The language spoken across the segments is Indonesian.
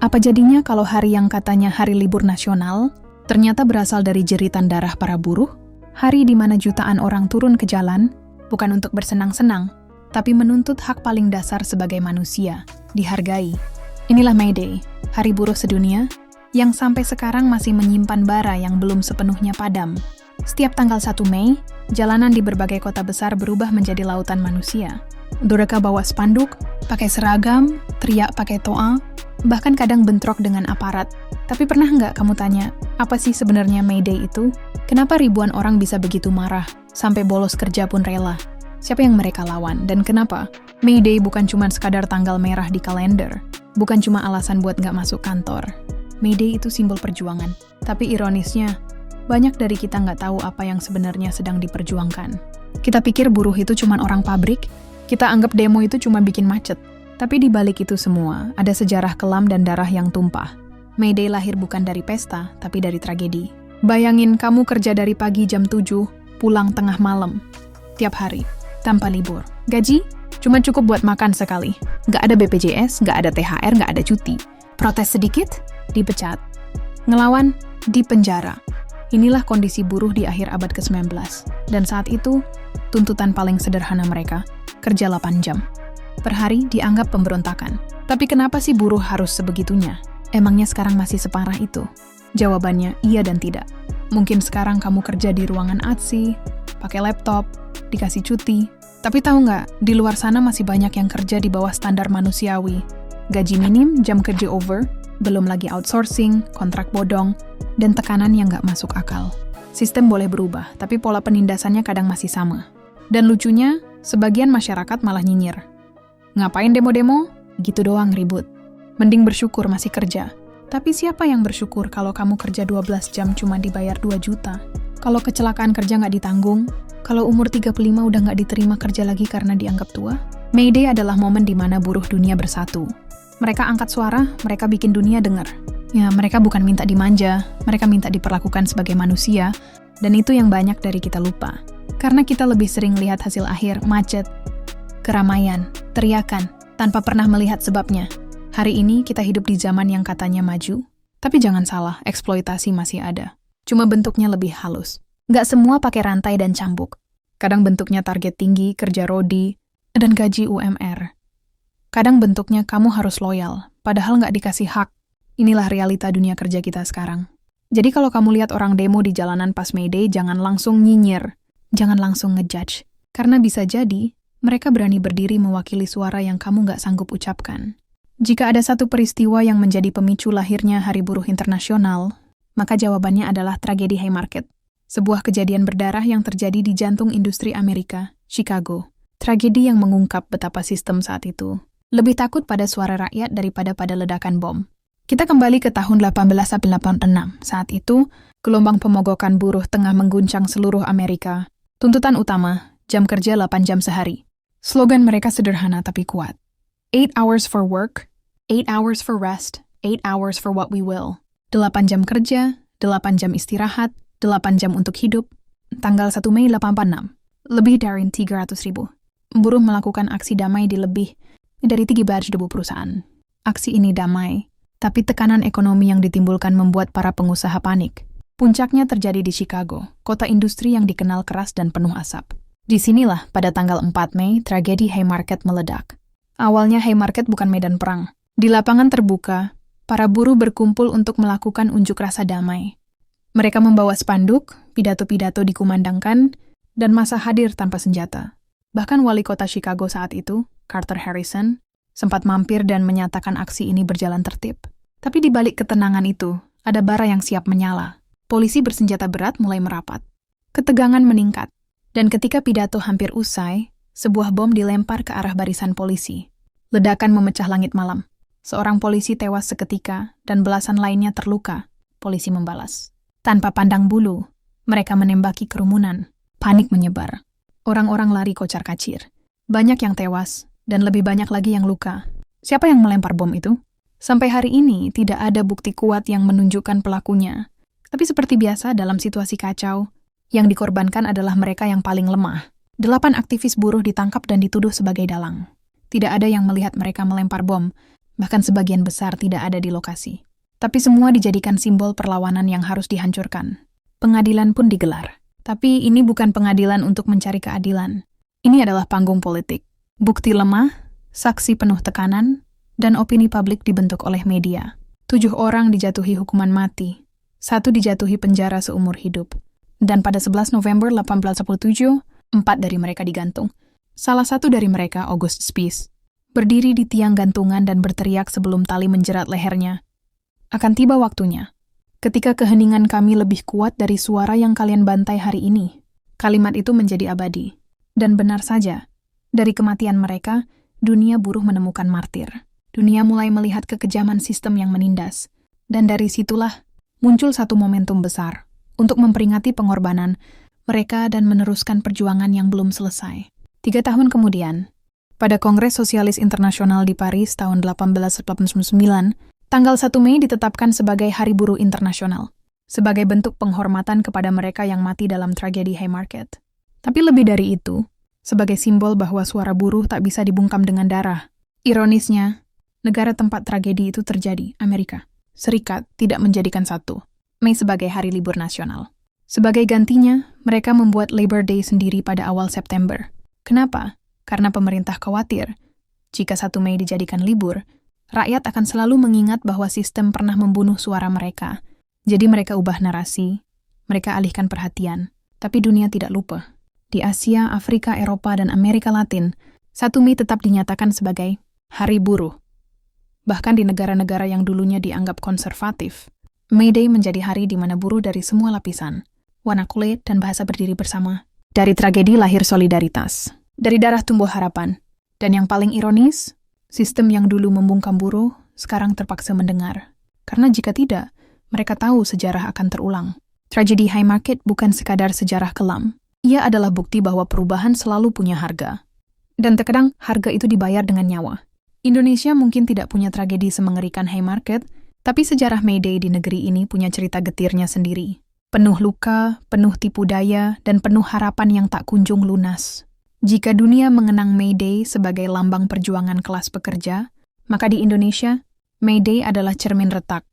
Apa jadinya kalau hari yang katanya hari libur nasional, ternyata berasal dari jeritan darah para buruh? Hari di mana jutaan orang turun ke jalan, bukan untuk bersenang-senang, tapi menuntut hak paling dasar sebagai manusia, dihargai. Inilah May Day, Hari Buruh Sedunia, yang sampai sekarang masih menyimpan bara yang belum sepenuhnya padam. Setiap tanggal 1 Mei, jalanan di berbagai kota besar berubah menjadi lautan manusia. Mereka bawa spanduk, pakai seragam, teriak pakai toa, bahkan kadang bentrok dengan aparat. Tapi pernah nggak kamu tanya, apa sih sebenarnya May Day itu? Kenapa ribuan orang bisa begitu marah, sampai bolos kerja pun rela? Siapa yang mereka lawan, dan kenapa? May Day bukan cuma sekadar tanggal merah di kalender, bukan cuma alasan buat nggak masuk kantor. May Day itu simbol perjuangan. Tapi ironisnya, banyak dari kita nggak tahu apa yang sebenarnya sedang diperjuangkan. Kita pikir buruh itu cuma orang pabrik, kita anggap demo itu cuma bikin macet. Tapi di balik itu semua, ada sejarah kelam dan darah yang tumpah. May Day lahir bukan dari pesta, tapi dari tragedi. Bayangin kamu kerja dari pagi jam 7, pulang tengah malam. Tiap hari, tanpa libur. Gaji? Cuma cukup buat makan sekali. Nggak ada BPJS, nggak ada THR, nggak ada cuti. Protes sedikit? Dipecat. Ngelawan? Dipenjara. Inilah kondisi buruh di akhir abad ke-19. Dan saat itu, tuntutan paling sederhana mereka, kerja 8 jam. Per hari dianggap pemberontakan. Tapi kenapa sih buruh harus sebegitunya? Emangnya sekarang masih separah itu? Jawabannya iya dan tidak. Mungkin sekarang kamu kerja di ruangan ATSI, pakai laptop, dikasih cuti. Tapi tahu nggak, di luar sana masih banyak yang kerja di bawah standar manusiawi. Gaji minim, jam kerja over, belum lagi outsourcing, kontrak bodong, dan tekanan yang nggak masuk akal. Sistem boleh berubah, tapi pola penindasannya kadang masih sama. Dan lucunya, sebagian masyarakat malah nyinyir. Ngapain demo-demo? Gitu doang ribut. Mending bersyukur masih kerja. Tapi siapa yang bersyukur kalau kamu kerja 12 jam cuma dibayar 2 juta? Kalau kecelakaan kerja nggak ditanggung? Kalau umur 35 udah nggak diterima kerja lagi karena dianggap tua? May Day adalah momen di mana buruh dunia bersatu. Mereka angkat suara, mereka bikin dunia dengar. Ya, mereka bukan minta dimanja, mereka minta diperlakukan sebagai manusia, dan itu yang banyak dari kita lupa. Karena kita lebih sering lihat hasil akhir, macet, keramaian, teriakan, tanpa pernah melihat sebabnya. Hari ini kita hidup di zaman yang katanya maju, tapi jangan salah, eksploitasi masih ada. Cuma bentuknya lebih halus. Nggak semua pakai rantai dan cambuk. Kadang bentuknya target tinggi, kerja rodi, dan gaji UMR. Kadang bentuknya kamu harus loyal, padahal nggak dikasih hak. Inilah realita dunia kerja kita sekarang. Jadi kalau kamu lihat orang demo di jalanan pas May Day, jangan langsung nyinyir, jangan langsung ngejudge. Karena bisa jadi, mereka berani berdiri mewakili suara yang kamu nggak sanggup ucapkan. Jika ada satu peristiwa yang menjadi pemicu lahirnya Hari Buruh Internasional, maka jawabannya adalah tragedi Haymarket. Sebuah kejadian berdarah yang terjadi di jantung industri Amerika, Chicago. Tragedi yang mengungkap betapa sistem saat itu lebih takut pada suara rakyat daripada pada ledakan bom. Kita kembali ke tahun 1886. Saat itu, gelombang pemogokan buruh tengah mengguncang seluruh Amerika. Tuntutan utama, jam kerja 8 jam sehari. Slogan mereka sederhana tapi kuat. 8 hours for work, 8 hours for rest, 8 hours for what we will. 8 jam kerja, 8 jam istirahat, 8 jam untuk hidup. Tanggal 1 Mei 1886. Lebih dari 300.000. Buruh melakukan aksi damai di lebih dari 300.000 perusahaan. Aksi ini damai, tapi tekanan ekonomi yang ditimbulkan membuat para pengusaha panik. Puncaknya terjadi di Chicago, kota industri yang dikenal keras dan penuh asap. Disinilah pada tanggal 4 Mei tragedi Haymarket meledak. Awalnya Haymarket bukan medan perang. Di lapangan terbuka, para buruh berkumpul untuk melakukan unjuk rasa damai. Mereka membawa spanduk, pidato-pidato dikumandangkan, dan massa hadir tanpa senjata. Bahkan wali kota Chicago saat itu, Carter Harrison, sempat mampir dan menyatakan aksi ini berjalan tertib. Tapi di balik ketenangan itu, ada bara yang siap menyala. Polisi bersenjata berat mulai merapat. Ketegangan meningkat, dan ketika pidato hampir usai, sebuah bom dilempar ke arah barisan polisi. Ledakan memecah langit malam. Seorang polisi tewas seketika, dan belasan lainnya terluka. Polisi membalas. Tanpa pandang bulu, mereka menembaki kerumunan. Panik menyebar. Orang-orang lari kocar-kacir. Banyak yang tewas, dan lebih banyak lagi yang luka. Siapa yang melempar bom itu? Sampai hari ini, tidak ada bukti kuat yang menunjukkan pelakunya. Tapi seperti biasa dalam situasi kacau, yang dikorbankan adalah mereka yang paling lemah. 8 aktivis buruh ditangkap dan dituduh sebagai dalang. Tidak ada yang melihat mereka melempar bom, Bahkan sebagian besar tidak ada di lokasi. Tapi semua dijadikan simbol perlawanan yang harus dihancurkan. Pengadilan pun digelar. Tapi ini bukan pengadilan untuk mencari keadilan. Ini adalah panggung politik. Bukti lemah, saksi penuh tekanan, dan opini publik dibentuk oleh media. 7 orang dijatuhi hukuman mati. 1 dijatuhi penjara seumur hidup. Dan pada 11 November 1817, 4 dari mereka digantung. Salah satu dari mereka, August Spies, berdiri di tiang gantungan dan berteriak sebelum tali menjerat lehernya. Akan tiba waktunya. Ketika keheningan kami lebih kuat dari suara yang kalian bantai hari ini. Kalimat itu menjadi abadi. Dan benar saja, dari kematian mereka, dunia buruh menemukan martir. Dunia mulai melihat kekejaman sistem yang menindas. Dan dari situlah muncul satu momentum besar untuk memperingati pengorbanan mereka dan meneruskan perjuangan yang belum selesai. 3 tahun kemudian, pada Kongres Sosialis Internasional di Paris tahun 1889, tanggal 1 Mei ditetapkan sebagai Hari Buruh Internasional, sebagai bentuk penghormatan kepada mereka yang mati dalam tragedi Haymarket. Tapi lebih dari itu, sebagai simbol bahwa suara buruh tak bisa dibungkam dengan darah. Ironisnya, negara tempat tragedi itu terjadi, Amerika Serikat, tidak menjadikan 1 Mei sebagai hari libur nasional. Sebagai gantinya, mereka membuat Labor Day sendiri pada awal September. Kenapa? Karena pemerintah khawatir, jika 1 Mei dijadikan libur, rakyat akan selalu mengingat bahwa sistem pernah membunuh suara mereka. Jadi mereka ubah narasi, mereka alihkan perhatian. Tapi dunia tidak lupa. Di Asia, Afrika, Eropa, dan Amerika Latin, 1 Mei tetap dinyatakan sebagai Hari Buruh. Bahkan di negara-negara yang dulunya dianggap konservatif, May Day menjadi hari di mana buruh dari semua lapisan, warna kulit, dan bahasa berdiri bersama. Dari tragedi lahir solidaritas. Dari darah tumbuh harapan. Dan yang paling ironis, sistem yang dulu membungkam buruh sekarang terpaksa mendengar. Karena jika tidak, mereka tahu sejarah akan terulang. Tragedi Haymarket bukan sekadar sejarah kelam. Ia adalah bukti bahwa perubahan selalu punya harga. Dan terkadang harga itu dibayar dengan nyawa. Indonesia mungkin tidak punya tragedi semengerikan Haymarket, tapi sejarah May Day di negeri ini punya cerita getirnya sendiri. Penuh luka, penuh tipu daya, dan penuh harapan yang tak kunjung lunas. Jika dunia mengenang May Day sebagai lambang perjuangan kelas pekerja, maka di Indonesia, May Day adalah cermin retak,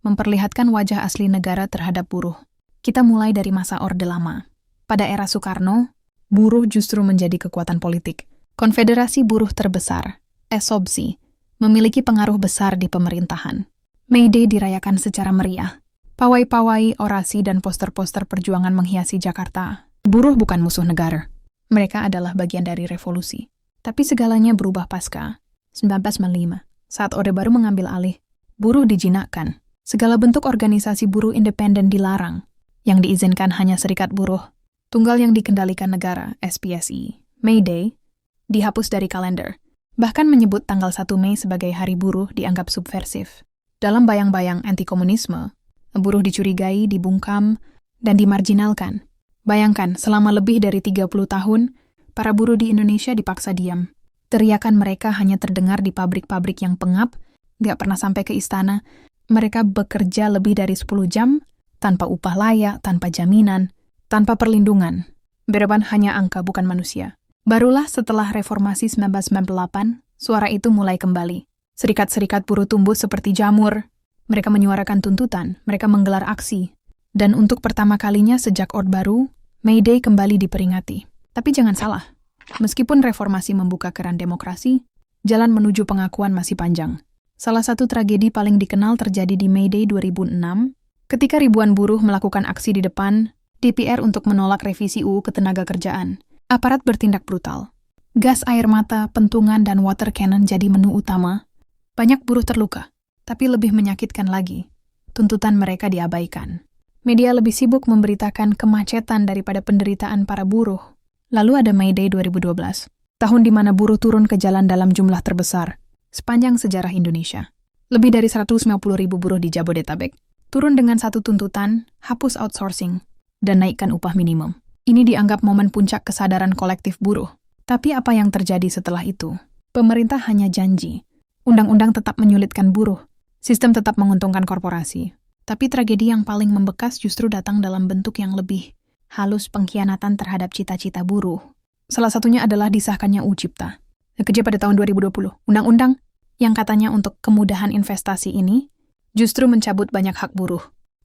memperlihatkan wajah asli negara terhadap buruh. Kita mulai dari masa Orde Lama. Pada era Soekarno, buruh justru menjadi kekuatan politik. Konfederasi Buruh terbesar, SOBSI, memiliki pengaruh besar di pemerintahan. May Day dirayakan secara meriah. Pawai-pawai, orasi, dan poster-poster perjuangan menghiasi Jakarta. Buruh bukan musuh negara. Mereka adalah bagian dari revolusi. Tapi segalanya berubah pasca 1945. Saat Orde Baru mengambil alih, buruh dijinakkan. Segala bentuk organisasi buruh independen dilarang. Yang diizinkan hanya serikat buruh tunggal yang dikendalikan negara, SPSI. May Day dihapus dari kalender. Bahkan menyebut tanggal 1 Mei sebagai hari buruh dianggap subversif. Dalam bayang-bayang anti-komunisme, buruh dicurigai, dibungkam, dan dimarginalkan. Bayangkan, selama lebih dari 30 tahun, para buruh di Indonesia dipaksa diam. Teriakan mereka hanya terdengar di pabrik-pabrik yang pengap, gak pernah sampai ke istana. Mereka bekerja lebih dari 10 jam, tanpa upah layak, tanpa jaminan, tanpa perlindungan. Bereban hanya angka, bukan manusia. Barulah setelah reformasi 1998, suara itu mulai kembali. Serikat-serikat buruh tumbuh seperti jamur. Mereka menyuarakan tuntutan, mereka menggelar aksi. Dan untuk pertama kalinya sejak Orde Baru, May Day kembali diperingati. Tapi jangan salah, meskipun reformasi membuka keran demokrasi, jalan menuju pengakuan masih panjang. Salah satu tragedi paling dikenal terjadi di May Day 2006, ketika ribuan buruh melakukan aksi di depan DPR untuk menolak revisi UU Ketenagakerjaan. Aparat bertindak brutal. Gas air mata, pentungan, dan water cannon jadi menu utama. Banyak buruh terluka. Tapi lebih menyakitkan lagi, tuntutan mereka diabaikan. Media lebih sibuk memberitakan kemacetan daripada penderitaan para buruh. Lalu ada May Day 2012, tahun di mana buruh turun ke jalan dalam jumlah terbesar sepanjang sejarah Indonesia. Lebih dari 150.000 buruh di Jabodetabek turun dengan satu tuntutan, hapus outsourcing, dan naikkan upah minimum. Ini dianggap momen puncak kesadaran kolektif buruh. Tapi apa yang terjadi setelah itu? Pemerintah hanya janji. Undang-undang tetap menyulitkan buruh. Sistem tetap menguntungkan korporasi. Tapi tragedi yang paling membekas justru datang dalam bentuk yang lebih halus, pengkhianatan terhadap cita-cita buruh. Salah satunya adalah disahkannya UU Cipta Kerja pada tahun 2020. Undang-undang yang katanya untuk kemudahan investasi ini, justru mencabut banyak hak buruh.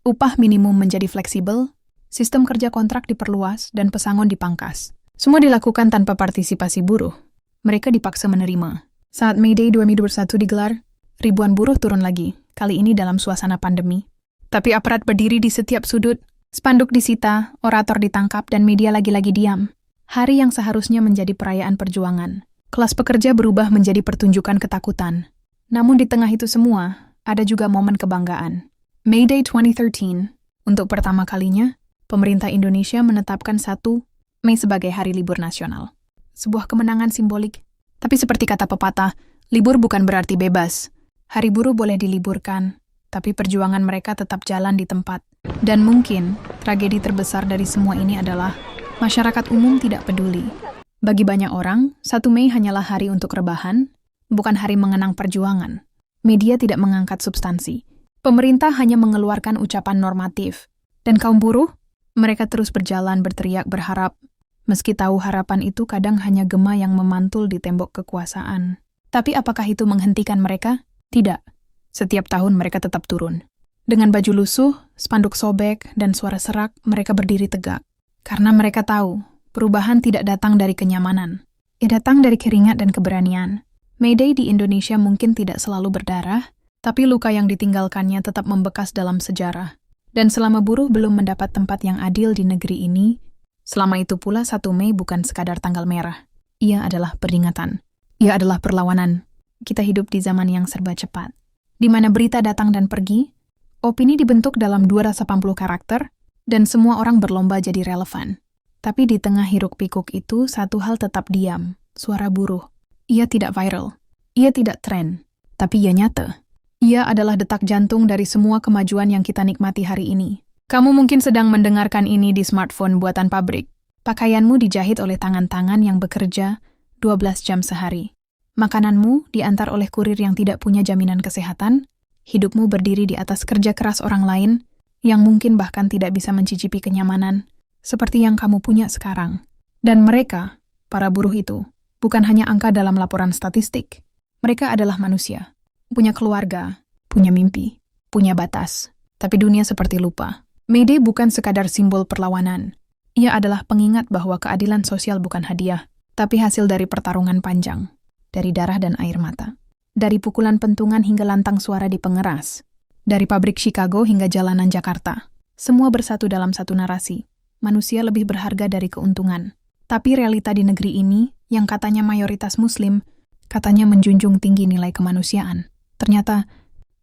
Upah minimum menjadi fleksibel, sistem kerja kontrak diperluas, dan pesangon dipangkas. Semua dilakukan tanpa partisipasi buruh. Mereka dipaksa menerima. Saat May Day 2021 digelar, ribuan buruh turun lagi, kali ini dalam suasana pandemi. Tapi aparat berdiri di setiap sudut, spanduk disita, orator ditangkap, dan media lagi-lagi diam. Hari yang seharusnya menjadi perayaan perjuangan. Kelas pekerja berubah menjadi pertunjukan ketakutan. Namun di tengah itu semua, ada juga momen kebanggaan. May Day 2013, untuk pertama kalinya, pemerintah Indonesia menetapkan 1 Mei sebagai hari libur nasional. Sebuah kemenangan simbolik. Tapi seperti kata pepatah, libur bukan berarti bebas. Hari buruh boleh diliburkan, tapi perjuangan mereka tetap jalan di tempat. Dan mungkin, tragedi terbesar dari semua ini adalah masyarakat umum tidak peduli. Bagi banyak orang, 1 Mei hanyalah hari untuk rebahan, bukan hari mengenang perjuangan. Media tidak mengangkat substansi. Pemerintah hanya mengeluarkan ucapan normatif. Dan kaum buruh? Mereka terus berjalan berteriak berharap, meski tahu harapan itu kadang hanya gema yang memantul di tembok kekuasaan. Tapi apakah itu menghentikan mereka? Tidak. Setiap tahun mereka tetap turun. Dengan baju lusuh, spanduk sobek, dan suara serak, mereka berdiri tegak. Karena mereka tahu, perubahan tidak datang dari kenyamanan. Ia datang dari keringat dan keberanian. May Day di Indonesia mungkin tidak selalu berdarah, tapi luka yang ditinggalkannya tetap membekas dalam sejarah. Dan selama buruh belum mendapat tempat yang adil di negeri ini, selama itu pula 1 Mei bukan sekadar tanggal merah. Ia adalah peringatan. Ia adalah perlawanan. Kita hidup di zaman yang serba cepat, di mana berita datang dan pergi, opini dibentuk dalam 280 karakter, dan semua orang berlomba jadi relevan. Tapi di tengah hiruk-pikuk itu, satu hal tetap diam, suara buruh. Ia tidak viral, ia tidak tren, tapi ia nyata. Ia adalah detak jantung dari semua kemajuan yang kita nikmati hari ini. Kamu mungkin sedang mendengarkan ini di smartphone buatan pabrik. Pakaianmu dijahit oleh tangan-tangan yang bekerja 12 jam sehari. Makananmu diantar oleh kurir yang tidak punya jaminan kesehatan. Hidupmu berdiri di atas kerja keras orang lain yang mungkin bahkan tidak bisa mencicipi kenyamanan seperti yang kamu punya sekarang. Dan mereka, para buruh itu, bukan hanya angka dalam laporan statistik. Mereka adalah manusia. Punya keluarga, punya mimpi, punya batas. Tapi dunia seperti lupa. May Day bukan sekadar simbol perlawanan. Ia adalah pengingat bahwa keadilan sosial bukan hadiah, tapi hasil dari pertarungan panjang, dari darah dan air mata. Dari pukulan pentungan hingga lantang suara di pengeras. Dari pabrik Chicago hingga jalanan Jakarta. Semua bersatu dalam satu narasi. Manusia lebih berharga dari keuntungan. Tapi realita di negeri ini, yang katanya mayoritas Muslim, katanya menjunjung tinggi nilai kemanusiaan. Ternyata,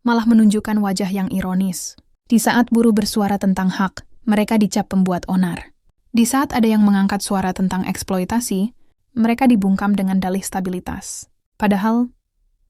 malah menunjukkan wajah yang ironis. Di saat buruh bersuara tentang hak, mereka dicap pembuat onar. Di saat ada yang mengangkat suara tentang eksploitasi, mereka dibungkam dengan dalih stabilitas. Padahal,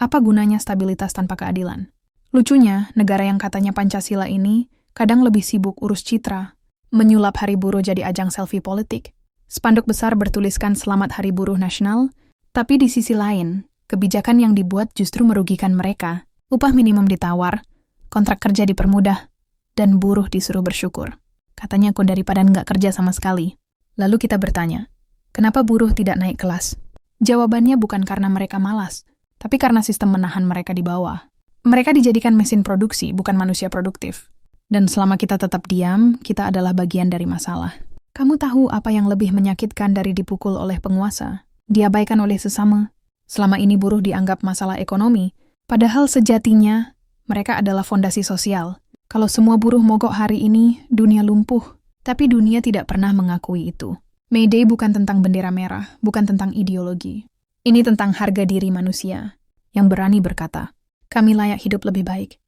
apa gunanya stabilitas tanpa keadilan? Lucunya, negara yang katanya Pancasila ini kadang lebih sibuk urus citra, menyulap Hari Buruh jadi ajang selfie politik. Spanduk besar bertuliskan Selamat Hari Buruh Nasional, tapi di sisi lain, kebijakan yang dibuat justru merugikan mereka. Upah minimum ditawar, kontrak kerja dipermudah, dan buruh disuruh bersyukur. Katanya kok daripada nggak kerja sama sekali. Lalu kita bertanya, kenapa buruh tidak naik kelas? Jawabannya bukan karena mereka malas, tapi karena sistem menahan mereka di bawah. Mereka dijadikan mesin produksi, bukan manusia produktif. Dan selama kita tetap diam, kita adalah bagian dari masalah. Kamu tahu apa yang lebih menyakitkan dari dipukul oleh penguasa, diabaikan oleh sesama? Selama ini buruh dianggap masalah ekonomi, padahal sejatinya mereka adalah fondasi sosial. Kalau semua buruh mogok hari ini, dunia lumpuh. Tapi dunia tidak pernah mengakui itu. May Day bukan tentang bendera merah, bukan tentang ideologi. Ini tentang harga diri manusia yang berani berkata, kami layak hidup lebih baik.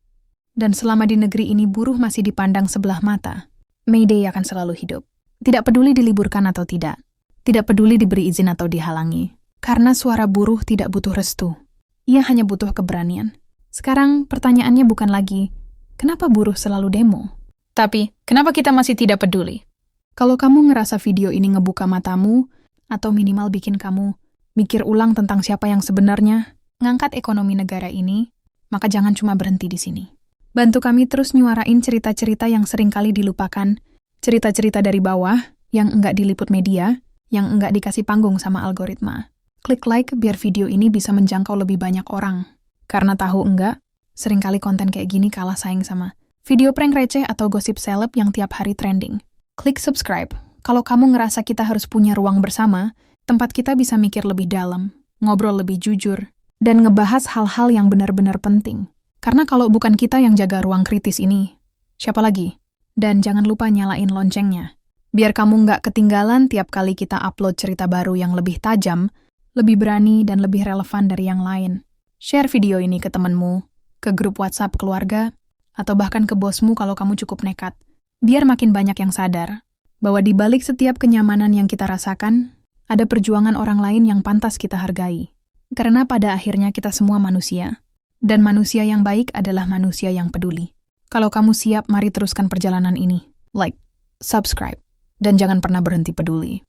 Dan selama di negeri ini buruh masih dipandang sebelah mata, May Day akan selalu hidup. Tidak peduli diliburkan atau tidak. Tidak peduli diberi izin atau dihalangi. Karena suara buruh tidak butuh restu. Ia hanya butuh keberanian. Sekarang pertanyaannya bukan lagi, kenapa buruh selalu demo? Tapi, kenapa kita masih tidak peduli? Kalau kamu ngerasa video ini ngebuka matamu, atau minimal bikin kamu mikir ulang tentang siapa yang sebenarnya ngangkat ekonomi negara ini, maka jangan cuma berhenti di sini. Bantu kami terus nyuarain cerita-cerita yang seringkali dilupakan, cerita-cerita dari bawah, yang enggak diliput media, yang enggak dikasih panggung sama algoritma. Klik like biar video ini bisa menjangkau lebih banyak orang. Karena tahu enggak, seringkali konten kayak gini kalah saing sama video prank receh atau gosip seleb yang tiap hari trending. Klik subscribe. Kalau kamu ngerasa kita harus punya ruang bersama, tempat kita bisa mikir lebih dalam, ngobrol lebih jujur, dan ngebahas hal-hal yang benar-benar penting. Karena kalau bukan kita yang jaga ruang kritis ini, siapa lagi? Dan jangan lupa nyalain loncengnya. Biar kamu nggak ketinggalan tiap kali kita upload cerita baru yang lebih tajam, lebih berani, dan lebih relevan dari yang lain. Share video ini ke temenmu, ke grup WhatsApp keluarga, atau bahkan ke bosmu kalau kamu cukup nekat. Biar makin banyak yang sadar bahwa di balik setiap kenyamanan yang kita rasakan, ada perjuangan orang lain yang pantas kita hargai. Karena pada akhirnya kita semua manusia. Dan manusia yang baik adalah manusia yang peduli. Kalau kamu siap, mari teruskan perjalanan ini. Like, subscribe, dan jangan pernah berhenti peduli.